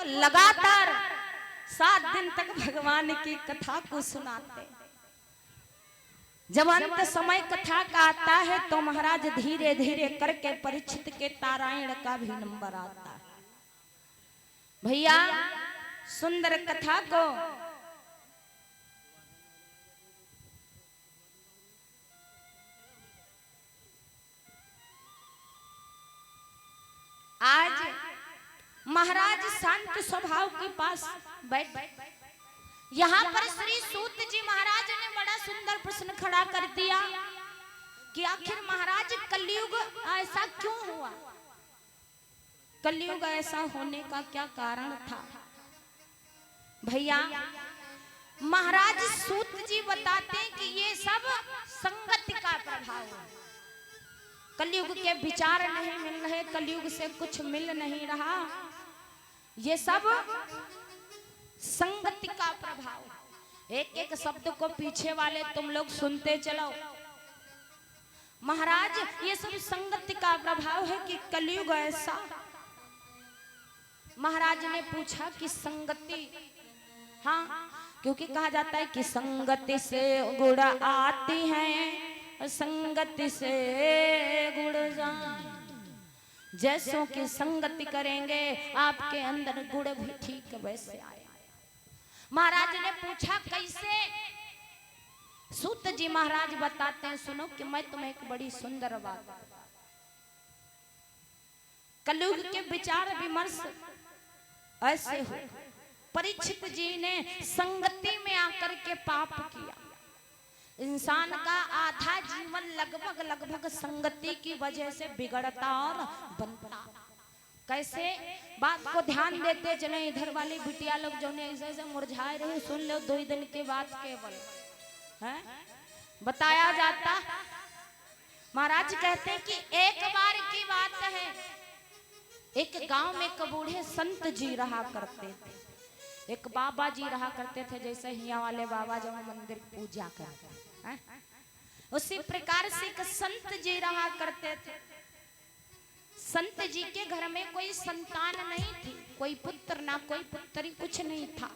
को लगातार 7 दिन तक भगवान की कथा को सुनाते। जब अंत समय कथा का आता है तो महाराज धीरे धीरे करके परीक्षित के नारायण का भी नंबर आता है। भैया सुंदर कथा को आज महाराज शांत स्वभाव के पास बैठ यहाँ पर श्री सूत जी महाराज ने बड़ा सुंदर प्रश्न खड़ा कर दिया कि आखिर महाराज कलयुग ऐसा क्यों हुआ, कलयुग ऐसा होने का क्या कारण था। भैया महाराज सूत जी बताते हैं कि ये सब संगति का प्रभाव है। कलयुग के विचार नहीं मिल रहे, कलयुग से कुछ मिल नहीं रहा, ये सब संगति का प्रभाव। एक एक शब्द को पीछे वाले तुम लोग सुनते चलो। महाराज ये सब संगति का प्रभाव है कि कलयुग ऐसा। महाराज ने पूछा कि संगति, हाँ क्योंकि कहा जाता है कि संगति से गुण आती है, संगति से गुण जाए। जैसों की संगति करेंगे आपके अंदर गुण भी ठीक वैसे आए। महाराज ने पूछा कैसे। सूत जी महाराज बताते हैं, सुनो कि मैं तुम्हें एक बड़ी सुंदर बात, कलयुग के विचार विमर्श ऐसे हो। परीक्षित जी ने संगति में आकर के पाप किया। इंसान का आधा जीवन लगभग संगति की वजह से बिगड़ता और बनता। कैसे, बात को ध्यान देते चले। इधर वाली बिटिया लोग जो ने ऐसे ऐसे मुरझाए रहे, सुन लो 2 दिन के बाद केवल है बताया जाता। महाराज कहते हैं कि एक बार की बात है, एक गांव में एक बूढ़े संत जी रहा करते थे। एक बाबा जी रहा करते थे, जैसे हिया वाले बाबा जब मंदिर पूजा करते हैं उसी प्रकार से एक संत जी रहा करते थे। संत जी के घर में कोई संतान नहीं थी, कोई पुत्र ना कोई पुत्री, कुछ नहीं था।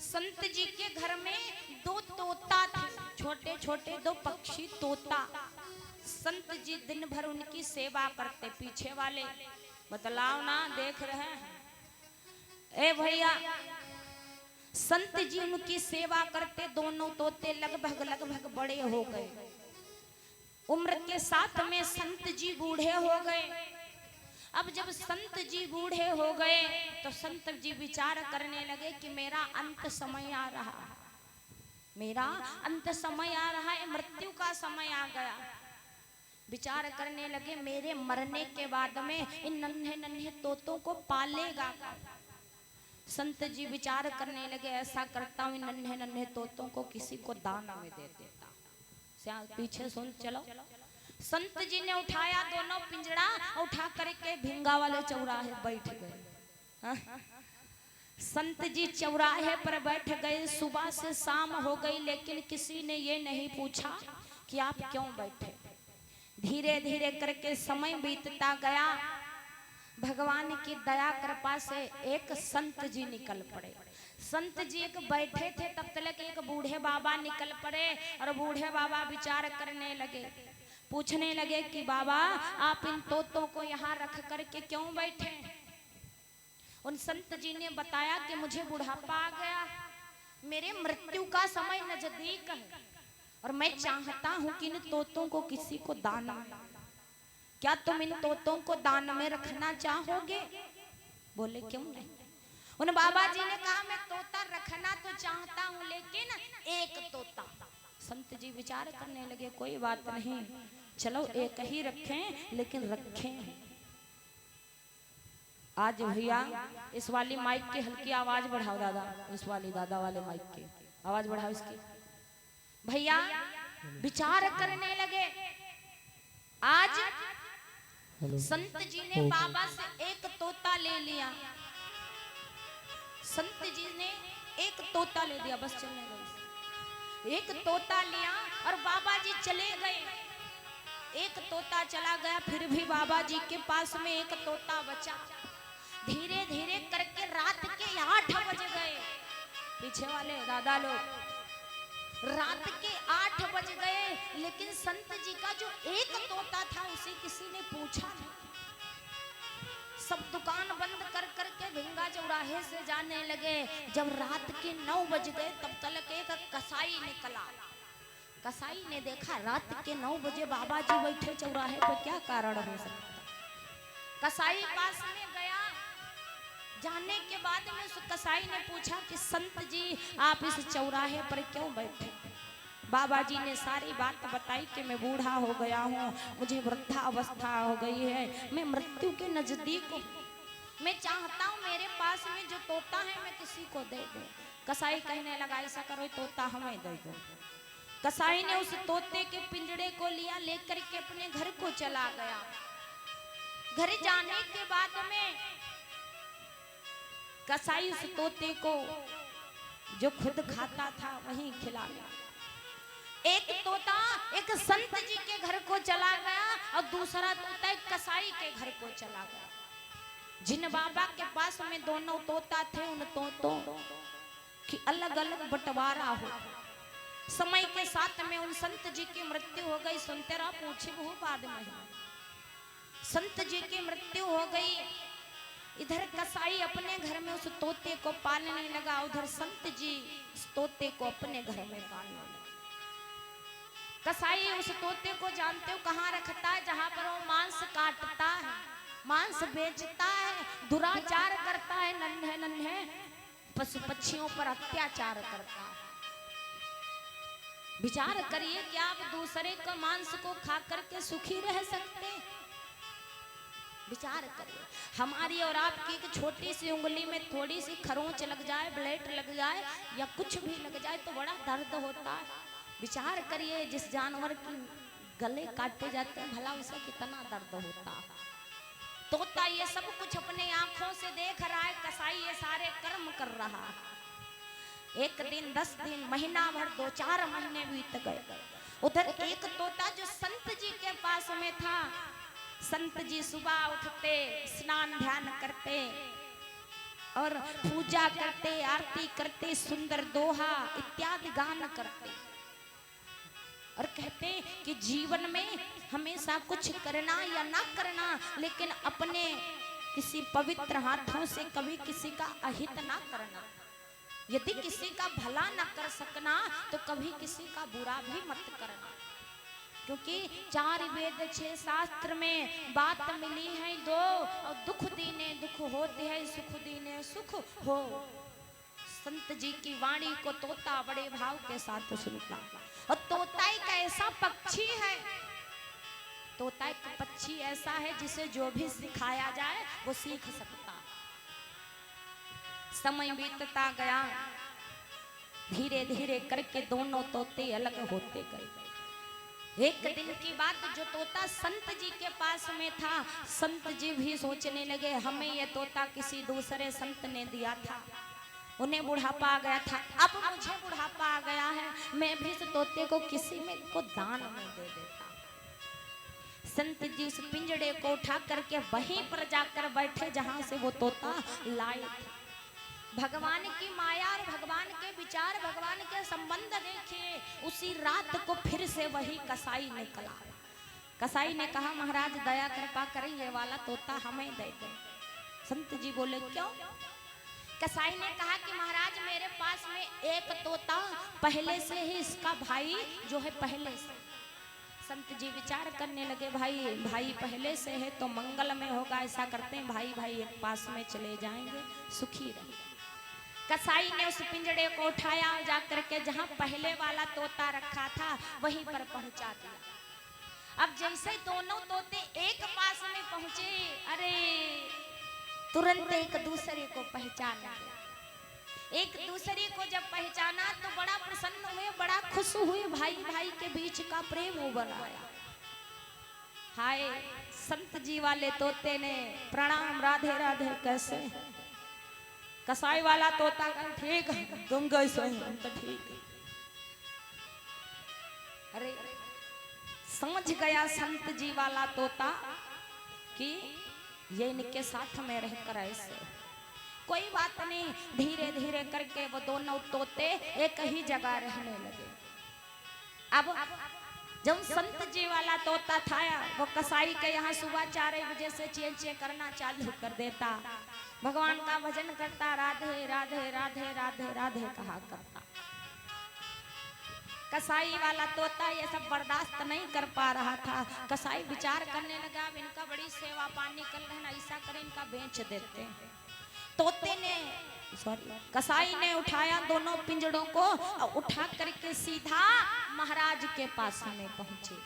संत जी के घर में 2 तोता थे, छोटे छोटे 2 पक्षी तोता। संत जी दिन भर उनकी सेवा करते। पीछे वाले बतलाओ ना, देख रहे हैं ए भैया। संत जी उनकी सेवा करते। दोनों तोते लगभग बड़े हो गए। उम्र के साथ में संत जी बूढ़े हो गए। अब जब संत जी बूढ़े हो गए तो संत जी विचार करने लगे कि मेरा अंत समय आ रहा है, मेरा अंत समय आ रहा है, मृत्यु का समय आ गया। विचार करने लगे मेरे मरने के बाद में इन नन्हे नन्हे तोतों को पालेगा। संत जी विचार करने लगे ऐसा करता हूँ, इन नन्हे नन्हे तोतों को किसी को दान में दे देता। पीछे सुन चलो। संत जी ने उठाया दोनों पिंजड़ा, उठा करके भिंगा वाले चौराहे बैठ गए। संत जी चौराहे पर बैठ गए। सुबह से शाम हो गई, लेकिन किसी ने ये नहीं पूछा कि आप क्यों बैठे। धीरे धीरे करके समय बीतता गया। भगवान की दया कृपा से एक संत जी निकल पड़े। संत जी एक बैठे थे, तब तक एक बूढ़े बाबा निकल पड़े और बूढ़े बाबा विचार करने लगे, पूछने लगे कि बाबा आप इन तोतों को यहाँ रख करके क्यों बैठे। उन संत जी ने बताया कि मुझे बुढ़ापा आ गया, मेरे मृत्यु का समय नजदीक है और मैं चाहता हूँ कि इन तोतों को किसी को दान में। क्या तुम इन तोतों को दान में रखना चाहोगे? बोले क्यों नहीं। उन बाबा जी ने कहा मैं तोता रखना तो चाहता हूँ, लेकिन एक तोता। संत जी विचार करने लगे कोई बात नहीं, चलो एक ही रखें, लेकिन रखें। आज भैया इस वाली माइक की हल्की आवाज बढ़ाओ दादा, इस वाली दादा वाले माइक की आवाज बढ़ाओ इसकी। भैया विचार करने लगे। आज संत जी ने बाबा से एक तोता ले लिया। संत जी ने एक तोता ले दिया, बस चलने गए। एक तोता लिया और बाबा जी चले गए। एक तोता चला गया, फिर भी बाबा जी के पास में एक तोता बचा। धीरे पीछे वाले दादा लोग, रात के 8 बज गए लेकिन संत जी का जो एक तोता था उसे किसी ने पूछा नहीं। सब दुकान बंद कर करके भिंगा चौराहे से जाने लगे। जब रात के 9 बज गए तब तक एक कसाई निकला। कसाई ने देखा रात के 9 बजे बाबा जी बैठे चौराहे पे, क्या कारण हो सकता। कसाई पास में गया, जाने के बाद में उस कसाई ने पूछा कि संत जी आप इस चौराहे पर क्यों बैठे। बाबा जी ने सारी बात बताई कि मैं बूढ़ा हो गया हूँ, मुझे वृद्धावस्था हो गई है, मैं मृत्यु के नजदीक हूँ, मैं चाहता हूँ मेरे पास में जो तोता है मैं किसी को दे दूं। कसाई कहने लगा ऐसा करो तोता हमें दे दो। कसाई ने उस तोते के पिंजड़े को लिया, लेकर के अपने घर को चला गया। घर जाने के बाद में कसाई उस तोते को जो खुद खाता था वहीं खिला गया। एक तोता एक संत जी के घर को चला गया और दूसरा तोता एक कसाई के घर को चला गया। जिन बाबा के पास में दोनों तोता थे उन तोतों की अलग अलग बंटवारा हो। समय के साथ में उन संत जी की मृत्यु हो गई। सुनते रहो, पूछे बहु बाद में संत जी की मृत्यु हो गई। इधर कसाई अपने घर में उस तोते को पालने लगा, उधर संत जी उस तोते को अपने घर में पालने लगा। कसाई उस तोते को जानते हो कहाँ रखता है, जहां पर वो मांस काटता है, मांस बेचता है, दुराचार करता है, नन्हे नन्हे पशु पक्षियों पर अत्याचार करता है। विचार करिए कि आप दूसरे का मांस को खा करके सुखी रह सकते हैं। विचार करिए, हमारी और आपकी एक छोटी सी उंगली में थोड़ी सी खरोंच लग जाए, ब्लेड लग जाए या कुछ भी लग जाए तो बड़ा दर्द होता है। विचार करिए जिस जानवर के गले काटे जाते हैं भला उसे कितना दर्द होता है। तोता ये सब कुछ अपने आंखों से देख रहा है, कसाई ये सारे कर्म कर रहा है। एक दिन 10 दिन महीना भर 2-4 महीने बीत गए। उधर एक तोता जो संत जी के पास में था, संत जी सुबह उठते, स्नान ध्यान करते और पूजा करते, आरती करते, सुंदर दोहा इत्यादि गान करते और कहते कि जीवन में हमेशा कुछ करना या ना करना, लेकिन अपने किसी पवित्र हाथों से कभी किसी का अहित ना करना। यदि किसी का भला ना कर सकना तो कभी किसी का बुरा भी मत करना, क्योंकि 4 वेद 6 शास्त्र में बात मिली है 2, और दुख दीने दुख होते हैं, सुख दीने सुख हो। संत जी की वाणी को तोता बड़े भाव के साथ सुनता। और तोता एक ऐसा पक्षी है, तोता एक पक्षी ऐसा है जिसे जो भी सिखाया जाए वो सीख सकता। समय बीतता गया, धीरे धीरे करके दोनों तोते अलग होते गए। एक दिन की बात, जो तोता संत जी के पास में था, संत जी भी सोचने लगे हमें ये तोता किसी दूसरे संत ने दिया था, उन्हें बुढ़ापा आ गया था, अब मुझे बुढ़ापा आ गया है, मैं भी इस तोते को किसी में को दान में दे देता। संत जी उस पिंजड़े को उठा करके वहीं पर जाकर बैठे जहां से वो तोता लाए थे। भगवान की माया और भगवान के विचार, भगवान के संबंध देखिए। उसी रात को फिर से वही कसाई निकला। कसाई ने कहा महाराज दया कृपा करें, ये वाला तोता हमें दे दे। संत जी बोले क्यों? कसाई ने कहा कि महाराज मेरे पास में एक तोता पहले से ही, इसका भाई जो है पहले से। संत जी विचार करने लगे भाई भाई पहले से है तो मंगल में होगा, ऐसा करते हैं भाई भाई एक पास में चले जाएंगे, सुखी रहे। कसाई ने उस पिंजड़े को उठाया, जाकर के जहां पहले वाला तोता रखा था वहीं पर पहुंचा दिया। अब जैसे दोनों तोते एक पास में पहुंचे, अरे तुरंत एक दूसरे को पहचाना, एक दूसरे को जब पहचाना तो बड़ा प्रसन्न हुए, बड़ा खुश हुए, भाई भाई के बीच का प्रेम उभर आया। हाय संत जी वाले तोते ने प्रणाम, राधे राधे, कैसे? कसाई वाला तोता का ठीक है, तुम कैसे? हम तो ठीक है। अरे समझ गया संत जी वाला तोता कि ये इनके साथ में रहकर ऐसे कोई बात नहीं, धीरे धीरे करके वो दोनों तोते एक ही जगह रहने लगे। अब जब संत जी वाला तोता था वो कसाई के यहाँ सुबह 4 बजे से चे चे करना चालू कर देता, भगवान का भजन करता, राधे राधे राधे राधे राधे कहा करता। कसाई वाला तोता ये सब बर्दाश्त नहीं कर पा रहा था। कसाई विचार करने लगा, अब इनका बड़ी सेवा पानी कर रहे हैं, ऐसा करें इनका बेच देते हैं। तोते ने कसाई ने उठाया दोनों पिंजड़ों को और उठा करके सीधा महाराज के पास में पहुंचे।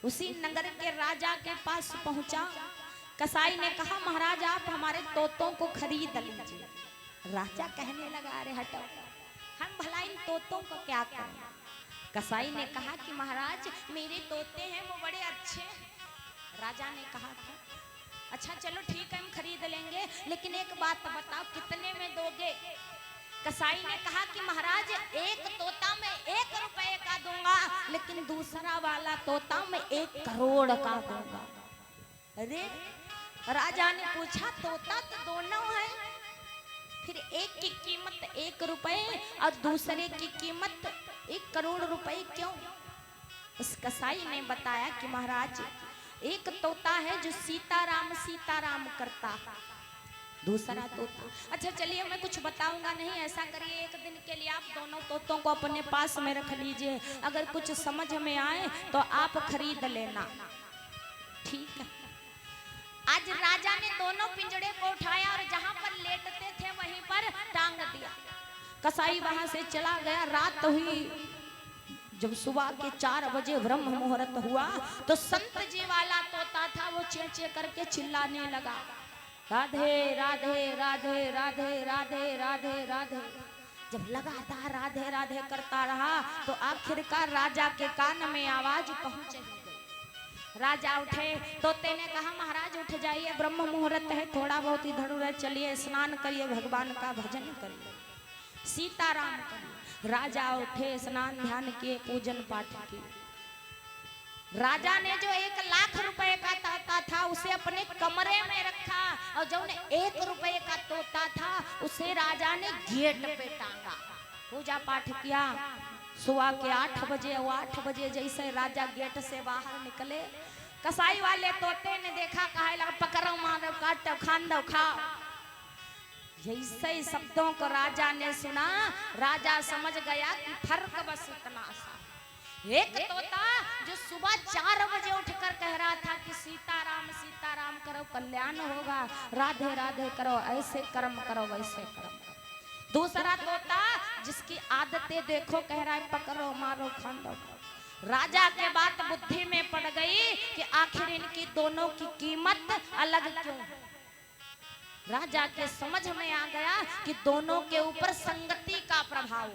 उसी नगर के राजा के पास पहुंचा। कसाई ने कहा, महाराज आप हमारे तोतों को खरीद लीजिए। राजा कहने लगा, अरे हटो, हम भला इन तोतों को क्या करें। कसाई ने कहा कि महाराज मेरे तोते हैं वो बड़े अच्छे हैं। राजा ने कहा था, अच्छा चलो ठीक है हम खरीद लेंगे, लेकिन एक बात बताओ कितने में दोगे। कसाई ने कहा कि महाराज एक तोता मैं 1 रुपए का दूंगा, लेकिन दूसरा वाला तोता मैं 1 करोड़ का दूंगा। अरे राजा ने पूछा, तोता तो दोनों है, फिर एक की कीमत 1 रुपए और दूसरे की कीमत 1 करोड़ रुपए क्यों। उस कसाई ने बताया कि महाराज एक तोता है जो सीताराम सीताराम करता, दूसरा तोता। अच्छा चलिए मैं कुछ बताऊंगा नहीं, ऐसा करिए एक दिन के लिए आप दोनों तोतों को अपने पास में रख लीजिए, अगर कुछ समझ में आए तो आप खरीद लेना। ठीक है। आज राजा ने दोनों पिंजड़े को उठाया और जहां पर लेटते थे वहीं पर टांग दिया। कसाई वहां से चला गया। रात हुई, जब सुबह के 4 बजे ब्रह्म मुहूर्त हुआ तो संत जी वाला तोता था वो चे चे करके चिल्लाने लगा, राधे राधे राधे राधे राधे राधे राधे। जब लगातार राधे राधे करता रहा तो आखिरकार राजा के कान में आवाज पहुंच गई। राजा उठे, तोते ने कहा, महाराज उठ जाइए, ब्रह्म मुहूर्त है, थोड़ा बहुत इधर उधर चलिए, स्नान करिए, भगवान का भजन करिए, सीताराम करिए। राजा उठे, स्नान ध्यान किए, पूजन पाठ किए। राजा ने जो 1 लाख रुपए का तोता था उसे अपने कमरे में रखा और जो 1 रुपए का तोता था उसे राजा ने गेट पे टांगा। पूजा पाठ किया। सुबह के 8 बजे और 8 बजे जैसे राजा गेट से बाहर निकले, कसाई वाले तोते ने देखा, कहा लगा, पकड़ो मारो काटो खान दो खाओ। जैसे ही शब्दों को राजा ने सुना, राजा समझ गया कि फर्क बस इतना सा। एक तोता जो सुबह 4 बजे उठकर कह रहा था कि सीताराम सीताराम करो कल्याण होगा, राधे राधे करो, ऐसे कर्म करो वैसे कर्म करो। दूसरा तोता जिसकी आदतें देखो, कह रहा है पकड़ो मारो खान दो। राजा के बात बुद्धि में पड़ गई कि आखिर इनकी दोनों की कीमत अलग क्यों। राजा के समझ में आ गया कि दोनों के ऊपर संगति का प्रभाव,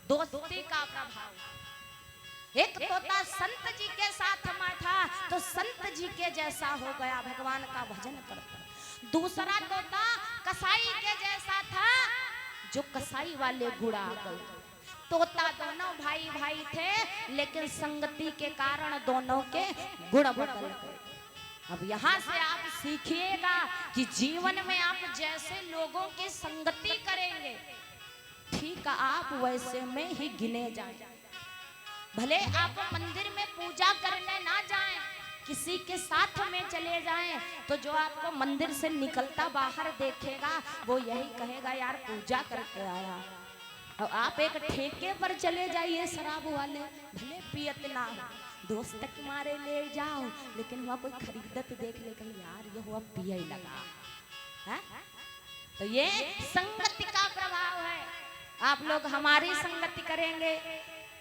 दोस्ती का प्रभाव। एक तोता संत जी के साथ में था तो संत जी के जैसा हो गया, भगवान का भजन करता। दूसरा तोता कसाई के जैसा था, जो कसाई वाले गुड़ा गए। तोता दोनों भाई भाई थे, लेकिन संगति के कारण दोनों के गुण बदल गए। अब यहाँ से आप सीखिएगा कि जीवन में आप जैसे लोगों की संगति करेंगे, ठीक आप वैसे में ही गिने जाएं। भले आप मंदिर में पूजा करने ना जाएं, किसी के साथ में चले जाएं, तो जो आपको मंदिर से निकलता बाहर देखेगा वो यही कहेगा, यार पूजा करके आया। और आप एक ठेके पर चले जाइए शराब वाले, भले पियत ना हो, दोस्त के मारे ले जाओ, लेकिन वहाँ कोई खरीदत देख ले, कहीं यार ये हुआ पिया ही लगा है। तो ये संगति का प्रभाव है। आप लोग हमारी संगति करेंगे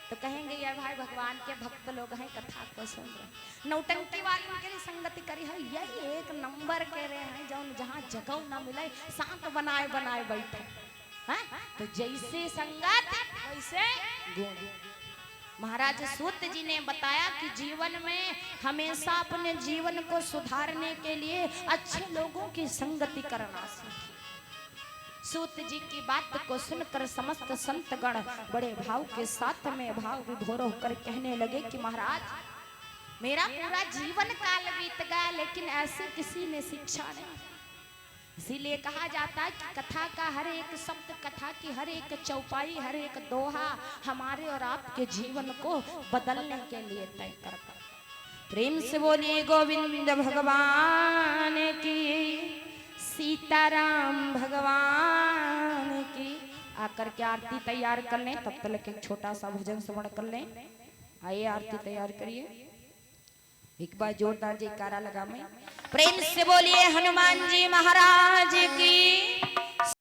तो कहेंगे यार भाई भगवान के भक्त लोग हैं, कथा को सुन रहे। नौटंकी वालों के लिए संगति करी है, यही 1 नंबर के रहे हैं, जो जहाँ जगह न मिले शांत बनाए बनाए बैठे हैं। तो जैसे संगत वैसे गुण। महाराज सूत जी ने बताया कि जीवन में हमेशा अपने जीवन को सुधारने के लिए अच्छे लोगों की संगति करना सीखिए। सूत जी की बात को सुनकर समस्त संतगण बड़े भाव के साथ में भाव विभोर होकर कहने लगे कि महाराज मेरा पूरा जीवन काल बीत गया, लेकिन ऐसे किसी ने शिक्षा नहीं। इसीलिए कहा जाता है कि कथा का हर एक शब्द, कथा की हर एक चौपाई, हर एक दोहा हमारे और आपके जीवन को बदलने के लिए तय करता। प्रेम से बोलिए गोविंद भगवान की, सीताराम भगवान की। आकर के आरती तैयार कर लें, तब तक एक छोटा सा भजन श्रवण कर लें। आइए आरती तैयार करिए, एक बार जोरदार जयकारा लगा में। प्रेम से बोलिए हनुमान जी महाराज की।